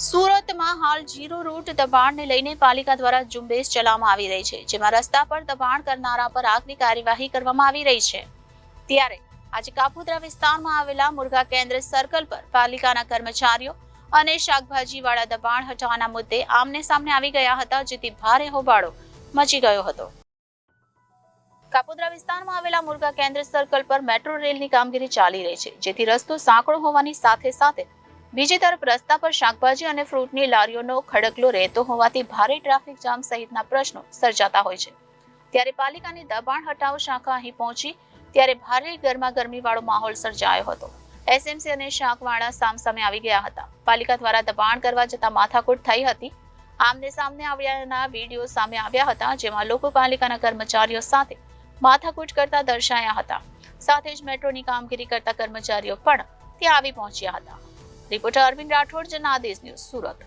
સુરતમાં હાલ zero route દબાણને લઈને પાલિકા દ્વારા ઝુંબેશ ચલાવવામાં આવી રહી છે, જેમાં રસ્તા પર દબાણ કરનારા પર આગની કાર્યવાહી કરવામાં આવી રહી છે। ત્યારે આજે કાપોદ્રા વિસ્તારમાં આવેલા મુર્ગા કેન્દ્ર સર્કલ પર પાલિકાના કર્મચારીઓ અને શાકભાજીવાળા દબાણ હટાવવાના મુદ્દે આમને સામને આવી ગયા હતા, જેથી ભારે હોબાળો મચી ગયો હતો। કાપોદ્રા વિસ્તારમાં આવેલા મુર્ગા કેન્દ્ર સર્કલ પર મેટ્રો રેલની કામગીરી ચાલી રહી છે, જેથી રસ્તો સાંકડો હોવાની સાથે સાથે બીજી તરફ રસ્તા પર શાકભાજી અને ફ્રૂટની લારીઓનો ખડકલો રહેતો હોવાથી ભારે ટ્રાફિક જામ સહિતના પ્રશ્નો સર્જાતા હોય છે। ત્યારે પાલિકાની દબાણ હટાવ શાખા અહીં પહોંચી ત્યારે ભારે ગરમાગરમીવાળો માહોલ સર્જાયો હતો। એસએમસી અને શાકવાળા સામસામે આવી ગયા હતા। પાલિકા દ્વારા દબાણ કરવા જતા માથાકૂટ થઈ હતી। આમને સામને આવ્યાના વિડીયો સામે આવ્યા હતા, જેમાં લોકો પાલિકાના કર્મચારીઓ સાથે માથાકૂટ કરતા દર્શાયા હતા। સાથે જ મેટ્રોની કામગીરી કરતા કર્મચારીઓ પણ ત્યાં આવી પહોંચ્યા હતા। Reporter Arvind Rathod, Janadesh news, Surat.